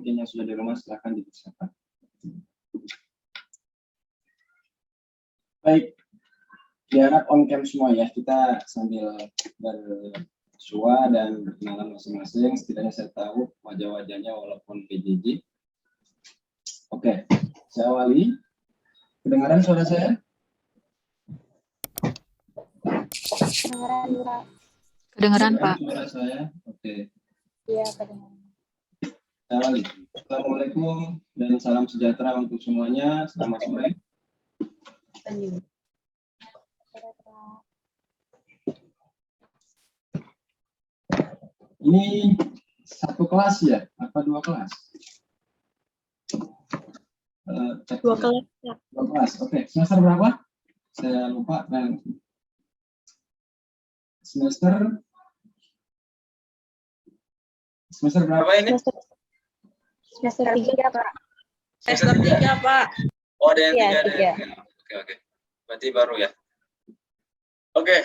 mungkin yang sudah di rumah silakan dipersiapkan. Baik, diharap on cam semua ya, kita sambil bersua dan berkenalan masing-masing, setidaknya saya tahu wajah-wajahnya walaupun PJJ. Oke, saya awali. Kedengaran suara saya? Kedengaran, Pak. Kedengaran, Pak. Suara saya? Oke. Iya, kedengaran. Saya awali. Assalamualaikum dan salam sejahtera untuk semuanya. Selamat sore. Ini satu kelas ya? Apa dua kelas? Dua kelas, ya. Dua kelas. Oke. Semester berapa? Saya lupa. Semester berapa ini? Semester 3, Pak. Semester 3, Pak. Oh, ada yang Iya, 3. tiga. Oke. Berarti baru ya. Oke.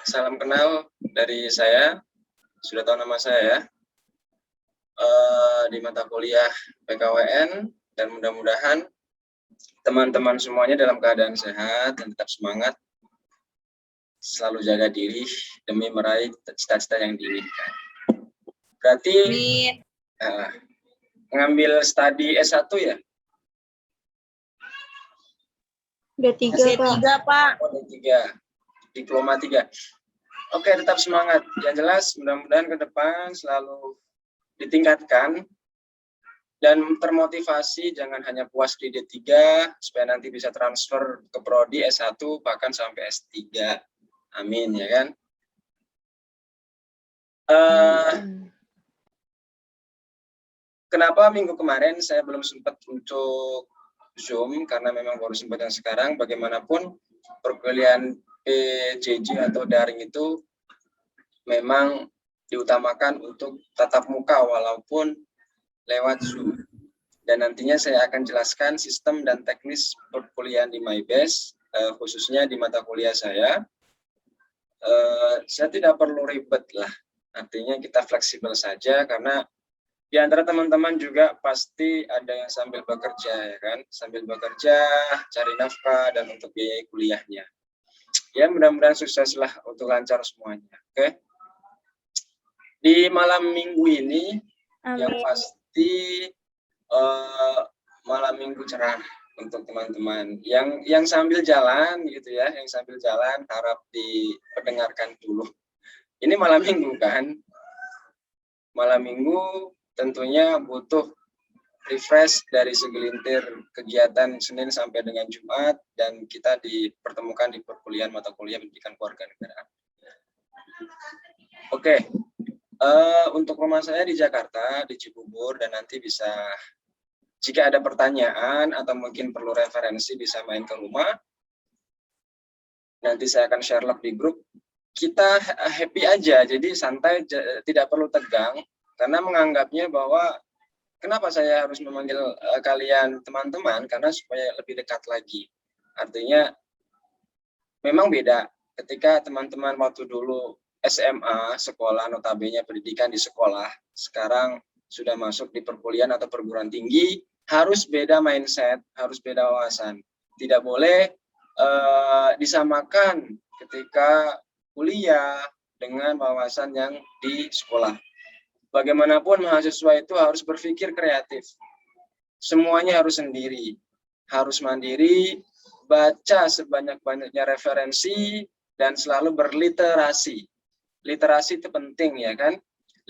Salam kenal dari saya. Sudah tahu nama saya ya. Di mata kuliah PKWN, dan mudah-mudahan teman-teman semuanya dalam keadaan sehat dan tetap semangat, selalu jaga diri demi meraih cita-cita yang diinginkan. Berarti mengambil studi S1 ya? D3, Pak. Oh, D3. Diploma 3. Oke, tetap semangat. Yang jelas, mudah-mudahan ke depan selalu ditingkatkan dan termotivasi, jangan hanya puas di D3, supaya nanti bisa transfer ke prodi S1, bahkan sampai S3. Amin, ya kan? Kenapa minggu kemarin saya belum sempat untuk Zoom, karena memang baru sempat yang sekarang. Bagaimanapun perkuliahan PJJ atau daring itu memang diutamakan untuk tatap muka walaupun lewat Zoom. Dan nantinya saya akan jelaskan sistem dan teknis perkuliahan di MyBase, khususnya di mata kuliah saya. Saya tidak perlu ribet lah, artinya kita fleksibel saja, karena di antara teman-teman juga pasti ada yang sambil bekerja, ya kan? Sambil bekerja, cari nafkah, dan untuk biaya kuliahnya. Ya, mudah-mudahan sukseslah untuk lancar semuanya. Oke? Di malam minggu ini, yang pasti malam minggu cerah untuk teman-teman. Yang sambil jalan, gitu ya, yang sambil jalan harap diperdengarkan dulu. Ini malam minggu kan? Malam minggu tentunya butuh refresh dari segelintir kegiatan Senin sampai dengan Jumat, dan kita dipertemukan di perkuliahan mata kuliah pendidikan kewarganegaraan. Oke, untuk rumah saya di Jakarta, di Cibubur, dan nanti bisa, jika ada pertanyaan atau mungkin perlu referensi, bisa main ke rumah. Nanti saya akan share log di grup. Kita happy aja, jadi santai, tidak perlu tegang. Karena menganggapnya bahwa kenapa saya harus memanggil kalian teman-teman, karena supaya lebih dekat lagi. Artinya memang beda ketika teman-teman waktu dulu SMA, sekolah, notabene pendidikan di sekolah, sekarang sudah masuk di perkuliahan atau perguruan tinggi, harus beda mindset, harus beda wawasan. Tidak boleh disamakan ketika kuliah dengan wawasan yang di sekolah. Bagaimanapun mahasiswa itu harus berpikir kreatif. Semuanya harus sendiri, harus mandiri, baca sebanyak-banyaknya referensi, dan selalu berliterasi. Literasi itu penting, ya kan?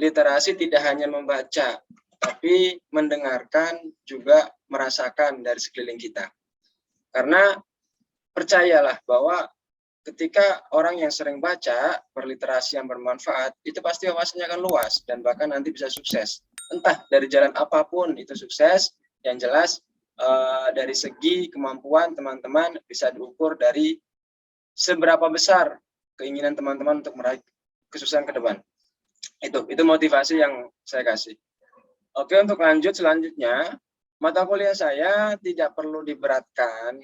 Literasi tidak hanya membaca, tapi mendengarkan, juga merasakan dari sekeliling kita. Karena percayalah bahwa ketika orang yang sering baca, berliterasi yang bermanfaat, itu pasti wawasannya akan luas dan bahkan nanti bisa sukses. Entah dari jalan apapun itu sukses, yang jelas dari segi kemampuan teman-teman bisa diukur dari seberapa besar keinginan teman-teman untuk meraih kesuksesan ke depan. Itu motivasi yang saya kasih. Oke, untuk lanjut selanjutnya, mata kuliah saya tidak perlu diberatkan.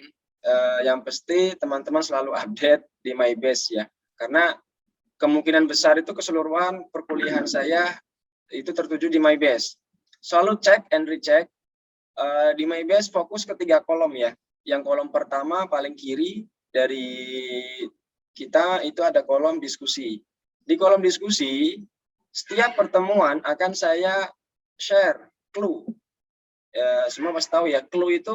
Yang pasti teman-teman selalu update di MyBase ya, karena kemungkinan besar itu keseluruhan perkuliahan saya itu tertuju di MyBase. Selalu cek and recheck. Di MyBase fokus ke 3 kolom ya. Yang kolom pertama paling kiri dari kita itu ada kolom diskusi. Di kolom diskusi, setiap pertemuan akan saya share clue. Semua pasti tahu ya, clue itu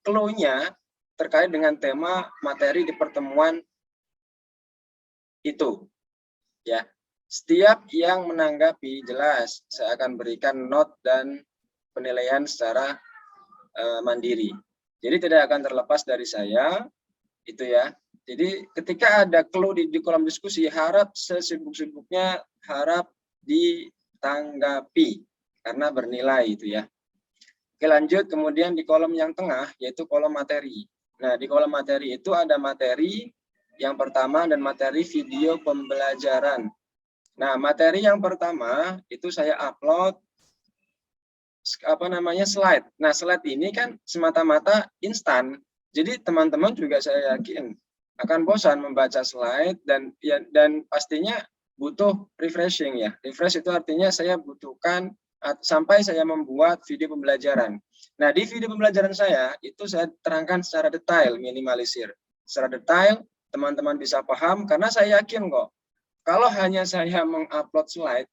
clue-nya terkait dengan tema materi di pertemuan itu. Ya, setiap yang menanggapi jelas saya akan berikan note dan penilaian secara mandiri. Jadi tidak akan terlepas dari saya, itu ya. Jadi ketika ada clue di kolom diskusi, harap sesibuk-sibuknya harap ditanggapi karena bernilai itu ya. Oke, lanjut kemudian di kolom yang tengah yaitu kolom materi. Nah, di kolom materi itu ada materi yang pertama dan materi video pembelajaran. Nah, materi yang pertama itu saya upload slide. Nah, slide ini kan semata-mata instan. Jadi teman-teman juga saya yakin akan bosan membaca slide dan pastinya butuh refreshing ya. Refresh itu artinya saya butuhkan sampai saya membuat video pembelajaran. Nah, di video pembelajaran saya itu saya terangkan secara detail, minimalisir. Secara detail teman-teman bisa paham karena saya yakin kok kalau hanya saya mengupload slide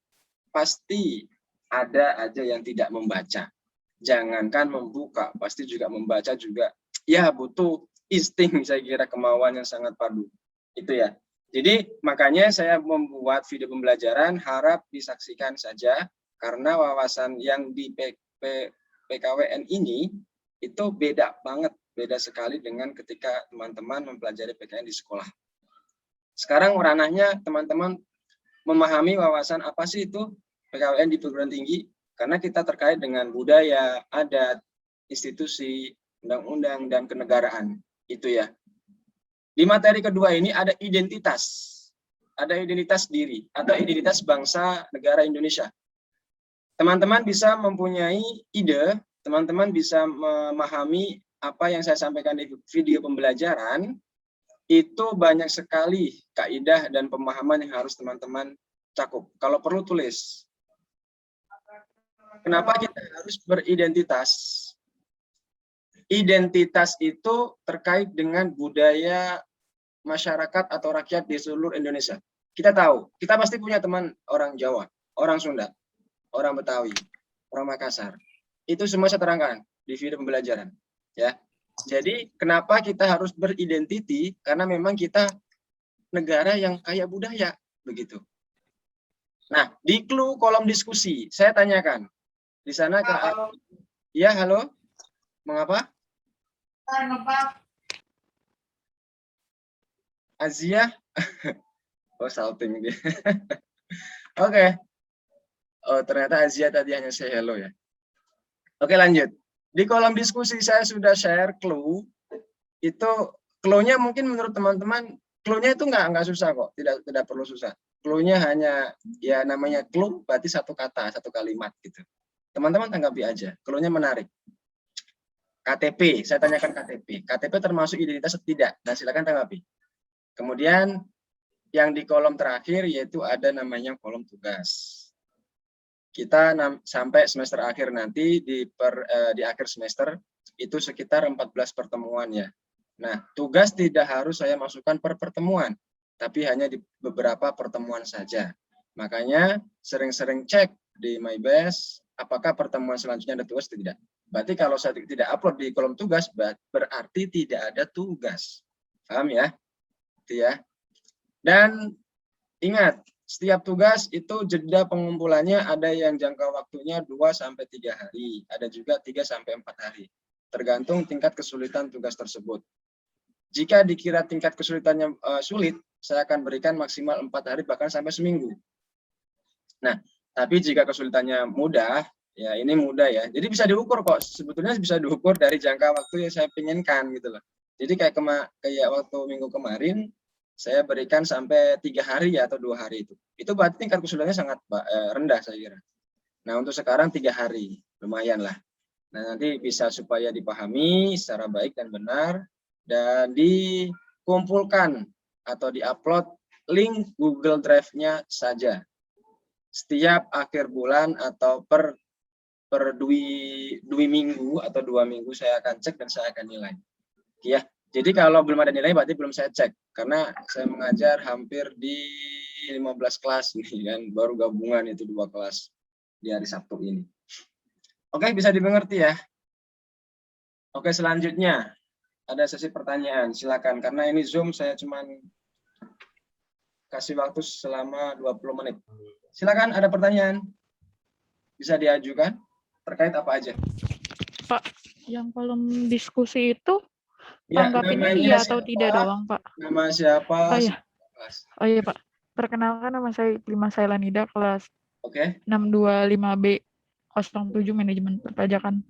pasti ada aja yang tidak membaca. Jangankan membuka, pasti juga membaca juga. Ya, butuh insting, saya kira kemauan yang sangat padu. Itu ya. Jadi, makanya saya membuat video pembelajaran, harap disaksikan saja, karena wawasan yang di PKWN ini, itu beda banget, beda sekali dengan ketika teman-teman mempelajari PKWN di sekolah. Sekarang ranahnya teman-teman memahami wawasan apa sih itu PKWN di perguruan tinggi, karena kita terkait dengan budaya, adat, institusi, undang-undang, dan kenegaraan. Itu ya. Di materi kedua ini ada identitas. Ada identitas diri atau identitas bangsa negara Indonesia. Teman-teman bisa mempunyai ide, teman-teman bisa memahami apa yang saya sampaikan di video pembelajaran, itu banyak sekali kaidah dan pemahaman yang harus teman-teman cakup. Kalau perlu tulis. Kenapa kita harus beridentitas? Identitas itu terkait dengan budaya masyarakat atau rakyat di seluruh Indonesia. Kita tahu, kita pasti punya teman orang Jawa, orang Sunda, orang Betawi, orang Makassar. Itu semua saya terangkan di video pembelajaran. Ya. Jadi kenapa kita harus beridentiti? Karena memang kita negara yang kaya budaya, begitu. Nah, di clue kolom diskusi, saya tanyakan. Di sana ya, halo. Mengapa? Azia? Oh, salting dia. Oke. Oh, ternyata Azia tadi hanya say hello ya. Oke, lanjut. Di kolom diskusi saya sudah share clue. Itu clue-nya mungkin menurut teman-teman, clue-nya itu nggak susah kok, tidak perlu susah. Clue-nya hanya ya namanya clue, berarti satu kata, satu kalimat gitu. Teman-teman tanggapi aja, clue-nya menarik. KTP, saya tanyakan KTP. KTP termasuk identitas atau tidak? Nah, silakan tanggapi. Kemudian yang di kolom terakhir yaitu ada namanya kolom tugas. Kita sampai semester akhir nanti di akhir semester itu sekitar 14 pertemuan ya. Nah, tugas tidak harus saya masukkan per pertemuan, tapi hanya di beberapa pertemuan saja. Makanya sering-sering cek di MyBase apakah pertemuan selanjutnya ada tugas atau tidak. Berarti kalau saya tidak upload di kolom tugas berarti tidak ada tugas. Paham ya? Itu ya. Dan ingat, setiap tugas itu jeda pengumpulannya ada yang jangka waktunya 2-3 hari, ada juga 3-4 hari. Tergantung tingkat kesulitan tugas tersebut. Jika dikira tingkat kesulitannya sulit, saya akan berikan maksimal 4 hari bahkan sampai seminggu. Nah, tapi jika kesulitannya mudah, ya ini mudah ya. Jadi bisa diukur kok, sebetulnya bisa diukur dari jangka waktu yang saya inginkan gitu loh. Jadi kayak waktu minggu kemarin, saya berikan sampai 3 hari ya, atau 2 hari itu. Itu berarti tingkat kesulitannya sangat rendah saya kira. Nah, untuk sekarang 3 hari, lumayan lah. Nah, nanti bisa supaya dipahami secara baik dan benar, dan dikumpulkan atau diupload link Google Drive-nya saja. Setiap akhir bulan atau per per dua minggu atau 2 minggu saya akan cek dan saya akan nilai. Ya, jadi kalau belum ada nilai berarti belum saya cek karena saya mengajar hampir di 15 kelas nih kan, baru gabungan itu 2 kelas di hari Sabtu ini. Oke, bisa dimengerti ya. Oke, selanjutnya ada sesi pertanyaan. Silakan karena ini Zoom saya cuman kasih waktu selama 20 menit. Silakan ada pertanyaan. Bisa diajukan terkait apa aja. Pak, yang kolom diskusi itu Ya, tanggapinnya namanya iya atau siapa? tidak doang, Pak? Nama siapa? Oh iya. Oh iya, Pak. Perkenalkan nama saya Lima Sailanida, kelas Oke. 625B 07 Manajemen Perpajakan.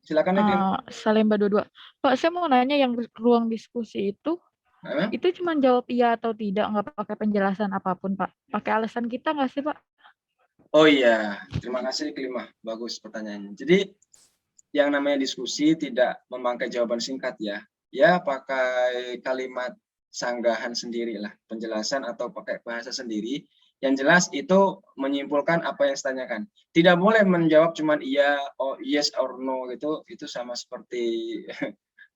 Silakan Salemba 22. Pak, saya mau nanya yang ruang diskusi itu cuma jawab iya atau tidak, nggak pakai penjelasan apapun, Pak. Pakai alasan kita nggak sih, Pak? Oh iya, terima kasih Kelima. Bagus pertanyaannya. Jadi yang namanya diskusi tidak memakai jawaban singkat ya. Ya pakai kalimat sanggahan sendiri lah, penjelasan atau pakai bahasa sendiri. Yang jelas itu menyimpulkan apa yang ditanyakan. Tidak boleh menjawab cuman iya, oh yes or no gitu. Itu sama seperti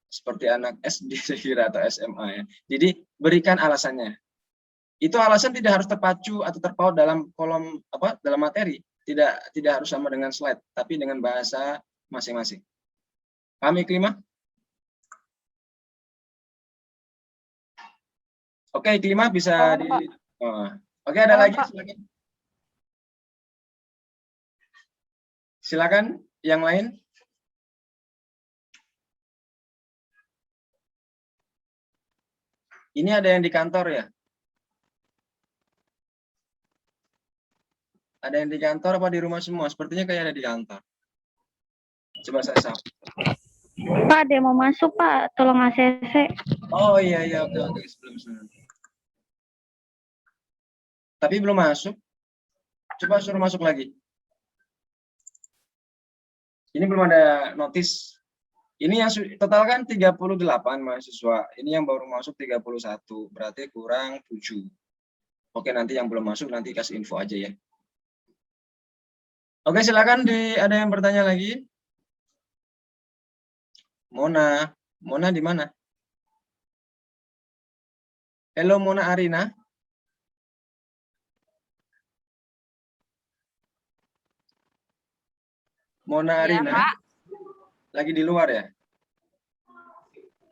seperti anak SD saya kira atau SMA ya. Jadi berikan alasannya. Itu alasan tidak harus terpacu atau terpaut dalam kolom dalam materi. Tidak harus sama dengan slide, tapi dengan bahasa masing-masing. Paham Kelima? Oke, Kelima bisa di Oke, ada lagi silakan. Silakan yang lain. Ini ada yang di kantor ya? Ada yang di kantor apa di rumah semua? Sepertinya kayak ada di kantor. Coba saya sapa. Pak, ada yang mau masuk, Pak. Tolong ACC. Oh iya, oke. Sebelum. Tapi belum masuk. Coba suruh masuk lagi. Ini belum ada notis. Ini yang total kan 38 mahasiswa. Ini yang baru masuk 31. Berarti kurang 7. Oke, nanti yang belum masuk nanti kasih info aja ya. Oke, silakan ada yang bertanya lagi? Mona di mana? Halo Mona Arina. Mona Arina. Pak. Lagi di luar ya?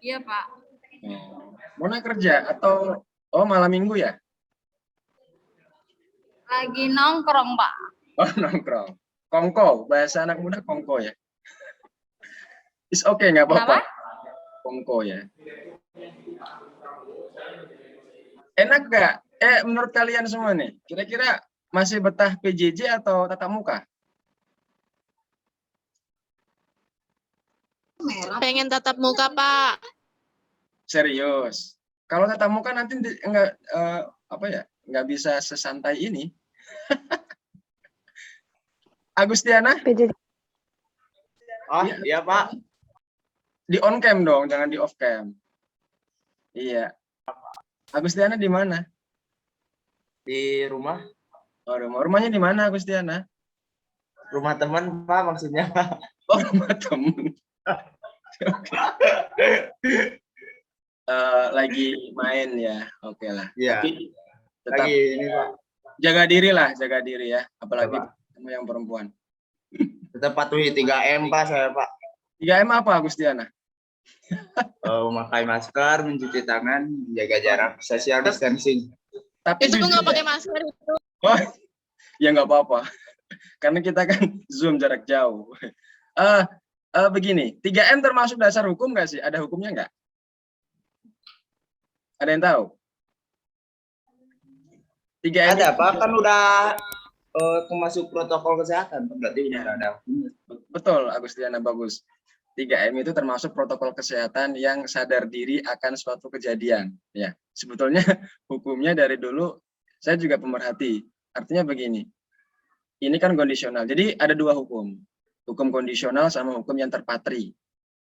Iya, Pak. Mona kerja atau malam minggu ya? Lagi nongkrong, Pak. Oh, nongkrong. Kongko, bahasa anak muda kongko ya. Is okay, nggak apa-apa. Kongko ya. Enak nggak? Menurut kalian semua nih, kira-kira masih betah PJJ atau tatap muka? Pengen tatap muka, Pak. Serius. Kalau tatap muka nanti nggak bisa sesantai ini. Agustiana? Oh iya Pak. Di on cam dong, jangan di off cam. Iya. Agustiana di mana? Di rumah. Oh, rumahnya di mana Agustiana? Rumah teman Pak maksudnya. Oh, rumah teman. Lagi main ya, oke lah. Iya. Tapi tetap lagi ini Pak. Jaga diri ya, apalagi sama yang perempuan. Tetap patuhi 3M Pak saya Pak. 3M apa Agustiana? Memakai masker, mencuci tangan, menjaga jarak, social distancing. Tapi Itu nggak pakai masker itu. Oh, ya nggak apa-apa, karena kita kan Zoom jarak jauh. Begini, 3M termasuk dasar hukum nggak sih? Ada hukumnya nggak? Ada yang tahu? 3M ada Pak, kan udah masuk protokol kesehatan, berarti udah ada hukumnya. Betul, Agustiana, bagus. 3M itu termasuk protokol kesehatan yang sadar diri akan suatu kejadian. Ya, sebetulnya hukumnya dari dulu saya juga pemerhati. Artinya begini, ini kan kondisional. Jadi ada dua hukum kondisional sama hukum yang terpatri.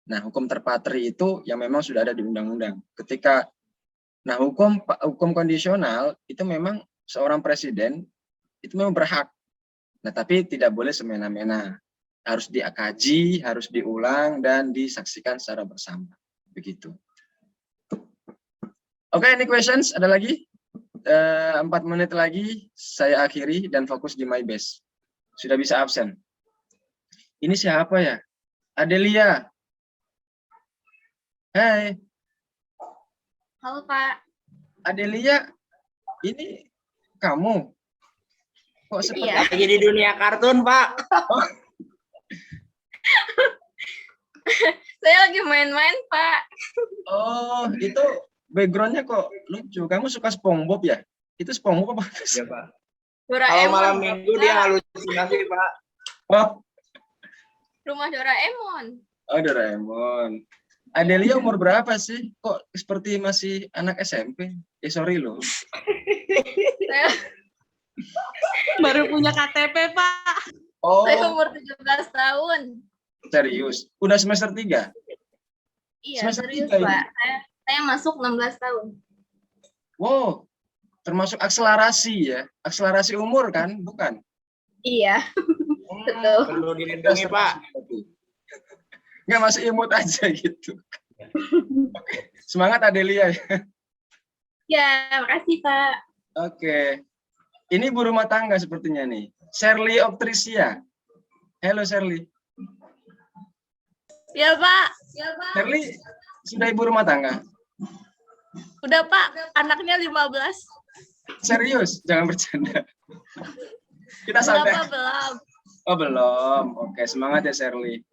Nah, hukum terpatri itu yang memang sudah ada di undang-undang. Hukum kondisional itu memang seorang presiden itu memang berhak Nah, tapi tidak boleh semena-mena. Harus dikaji, harus diulang, dan disaksikan secara bersama. Begitu. Oke, any questions? Ada lagi? 4 menit lagi, saya akhiri dan fokus di my best. Sudah bisa absen. Ini siapa ya? Adelia. Hai. Halo Pak. Adelia, ini kamu? Kok seperti Iya. Lagi di dunia kartun, Pak. Saya lagi main-main Pak. Oh, itu backgroundnya kok lucu. Kamu suka SpongeBob ya? Itu SpongeBob apa? Ya, Pak. Kalau Doraemon. malam minggu dia Pak. halusinasi, Pak. Oh, Rumah Doraemon. oh Doraemon. Adelia umur berapa sih? Kok seperti masih anak SMP? Sorry loh. Saya, Baru punya KTP, Pak. Oh, saya umur 17 tahun. serius. Udah semester 3? Iya, Semester serius 3 ini? Pak. Saya masuk 16 tahun. Wow, termasuk akselerasi ya? Akselerasi umur kan? Bukan? Iya, betul. Perlu dilindungi, Pak. Nggak, masih imut aja gitu. Oke. Semangat Adelia ya. Ya, makasih Pak. Oke. Ini ibu rumah tangga sepertinya nih. Shirley Octrisia. Halo Shirley. Ya Pak. Ya Pak. Shirley sudah ibu rumah tangga? Udah Pak, anaknya 15. Serius? Jangan bercanda. Kita Belum santai. Pak, belum. Oh belum. Oke, semangat ya Shirley.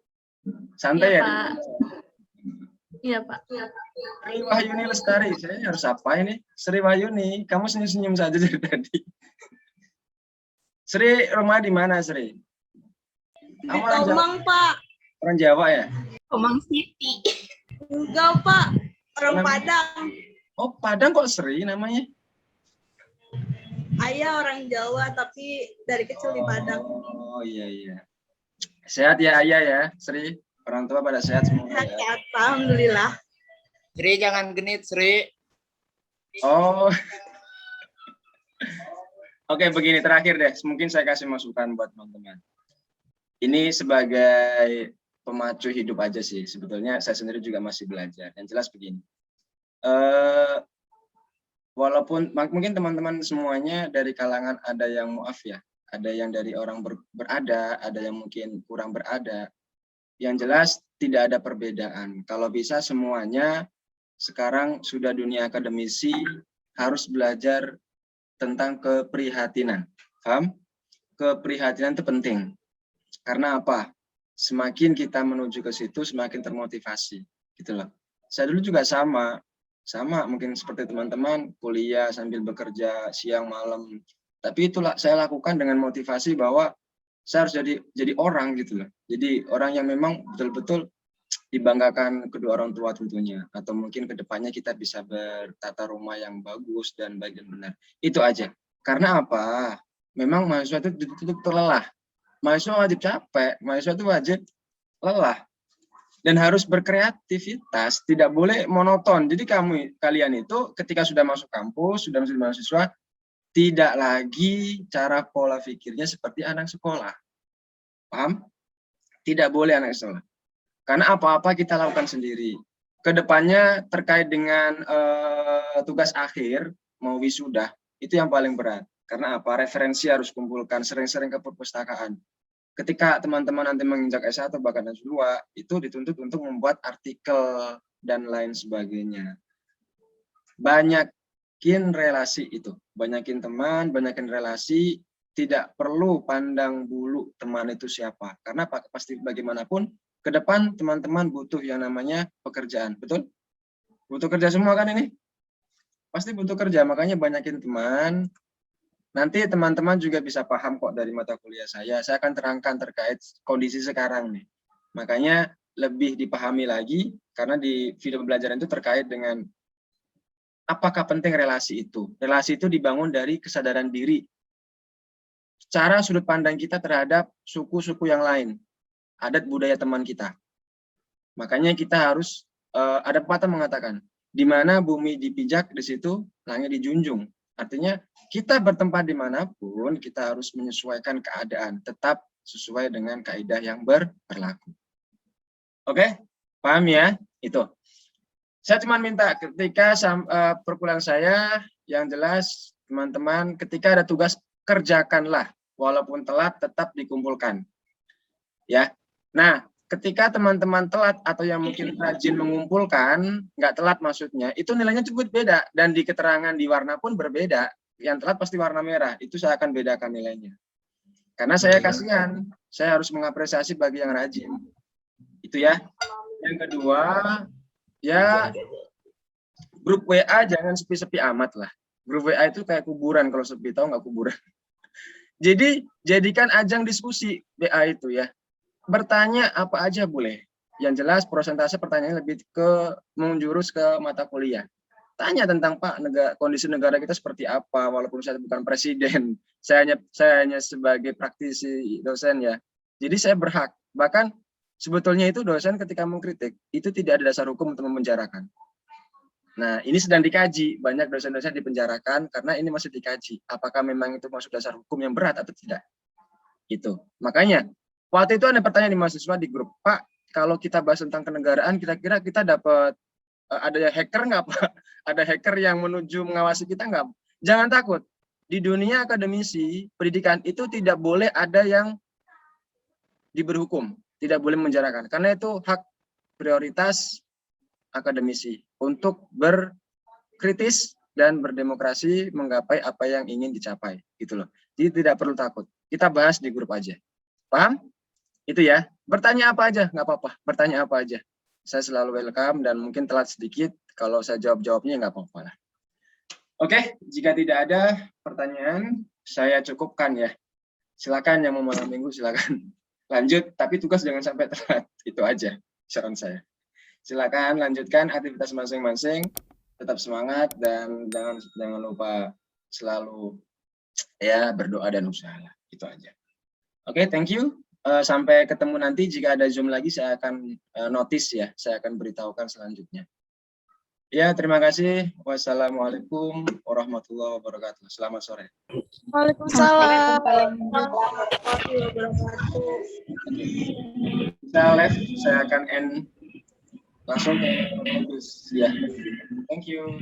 Santai Iya, ya. Pak. Iya Pak. Sri Wahyuni Lestari. Saya harus apa ini? Sri Wahyuni, kamu senyum-senyum saja dari tadi. Sri, rumah di mana Sri? Di Kamu orang Jawa, Tomang, Pak. orang Jawa ya? Komang City. Enggak, Pak. Orang Kenapa? Padang. Oh, Padang kok Sri namanya? Ayah orang Jawa, tapi dari kecil di Padang. Oh iya iya. Sehat ya ayah ya, Sri. Orang tua pada sehat semua ya. Sehat, alhamdulillah. Sri, jangan genit, Sri. Oh. Oke, begini terakhir deh. Mungkin saya kasih masukan buat teman-teman. Ini sebagai pemacu hidup aja sih. Sebetulnya saya sendiri juga masih belajar. Yang jelas begini. Walaupun mungkin teman-teman semuanya dari kalangan ada yang muaf ya. Ada yang dari orang berada, ada yang mungkin kurang berada. Yang jelas tidak ada perbedaan. Kalau bisa semuanya sekarang sudah dunia akademisi harus belajar tentang keprihatinan. Paham? Keprihatinan itu penting. Karena apa? Semakin kita menuju ke situ, semakin termotivasi. Gitu loh. Saya dulu juga sama mungkin seperti teman-teman, kuliah sambil bekerja siang malam. Tapi itulah saya lakukan dengan motivasi bahwa saya harus jadi orang gitu loh. Jadi orang yang memang betul-betul dibanggakan kedua orang tua tentunya. Atau mungkin kedepannya kita bisa bertata rumah yang bagus dan baik dan benar. Itu aja. Karena apa? Memang mahasiswa itu ditutup terlelah. Mahasiswa wajib capek, mahasiswa itu wajib lelah. Dan harus berkreativitas, tidak boleh monoton. Jadi kalian itu ketika sudah masuk kampus, sudah menjadi mahasiswa, tidak lagi cara pola pikirnya seperti anak sekolah. Paham? Tidak boleh anak sekolah. Karena apa-apa kita lakukan sendiri. Kedepannya terkait dengan tugas akhir, mau wisuda, itu yang paling berat. Karena apa? Referensi harus kumpulkan, sering-sering ke perpustakaan. Ketika teman-teman nanti menginjak S1 bahkan S2, itu dituntut untuk membuat artikel dan lain sebagainya. Banyakin relasi itu. Banyakin teman, banyakin relasi, tidak perlu pandang bulu teman itu siapa. Karena pasti bagaimanapun, ke depan teman-teman butuh yang namanya pekerjaan. Betul? Butuh kerja semua kan ini? Pasti butuh kerja, makanya banyakin teman. Nanti teman-teman juga bisa paham kok dari mata kuliah saya. Saya akan terangkan terkait kondisi sekarang nih. Makanya lebih dipahami lagi, karena di video pembelajaran itu terkait dengan apakah penting relasi itu. Relasi itu dibangun dari kesadaran diri. Cara sudut pandang kita terhadap suku-suku yang lain. Adat budaya teman kita. Makanya kita harus, ada pepatah mengatakan, di mana bumi dipijak, di situ langit dijunjung. Artinya kita bertempat dimanapun, kita harus menyesuaikan keadaan, tetap sesuai dengan kaidah yang berlaku. Oke, paham ya? Itu. Saya cuma minta ketika perkuliahan saya, yang jelas teman-teman ketika ada tugas kerjakanlah, walaupun telat tetap dikumpulkan. Ya. Nah, ketika teman-teman telat atau yang mungkin rajin mengumpulkan, nggak telat maksudnya, itu nilainya cukup beda. Dan di keterangan di warna pun berbeda. Yang telat pasti warna merah, itu saya akan bedakan nilainya. Karena saya kasihan, saya harus mengapresiasi bagi yang rajin. Itu ya. Yang kedua, ya grup WA jangan sepi-sepi amat lah. Grup WA itu kayak kuburan, kalau sepi, tahu nggak kuburan? Jadi, jadikan ajang diskusi WA itu ya. Bertanya apa aja boleh. Yang jelas persentase pertanyaan lebih menjurus ke mata kuliah. Tanya tentang Pak, kondisi negara kita seperti apa, walaupun saya bukan presiden. Saya hanya sebagai praktisi dosen ya. Jadi saya berhak. Bahkan sebetulnya itu dosen ketika mengkritik, itu tidak ada dasar hukum untuk memenjarakan. Nah, ini sedang dikaji. Banyak dosen-dosen dipenjarakan karena ini masih dikaji. Apakah memang itu masuk dasar hukum yang berat atau tidak? Itu. Makanya, waktu itu ada pertanyaan di mahasiswa di grup, Pak, kalau kita bahas tentang kenegaraan, kira-kira kita dapat ada hacker nggak, Pak? Ada hacker yang menuju mengawasi kita nggak? Jangan takut. Di dunia akademisi, pendidikan itu tidak boleh ada yang diberi hukum, tidak boleh menjarakan. Karena itu hak prioritas akademisi untuk berkritis dan berdemokrasi menggapai apa yang ingin dicapai, gitu loh. Jadi tidak perlu takut. Kita bahas di grup aja. Paham? Itu ya. Bertanya apa aja, nggak apa-apa. Bertanya apa aja. Saya selalu welcome dan mungkin telat sedikit. Kalau saya jawabnya nggak apa-apa lah. Oke, jika tidak ada pertanyaan, saya cukupkan ya. Silakan yang mau malam minggu silakan lanjut, tapi tugas jangan sampai telat. Itu aja saran saya. Silakan lanjutkan aktivitas masing-masing. Tetap semangat dan jangan lupa selalu ya berdoa dan usaha. Itu aja. Oke, thank you. Sampai ketemu nanti. Jika ada Zoom lagi, saya akan notice ya. Saya akan beritahukan selanjutnya. Ya, terima kasih. Wassalamualaikum warahmatullahi wabarakatuh. Selamat sore. Waalaikumsalam. Saya akan end langsung ke ya. Thank you.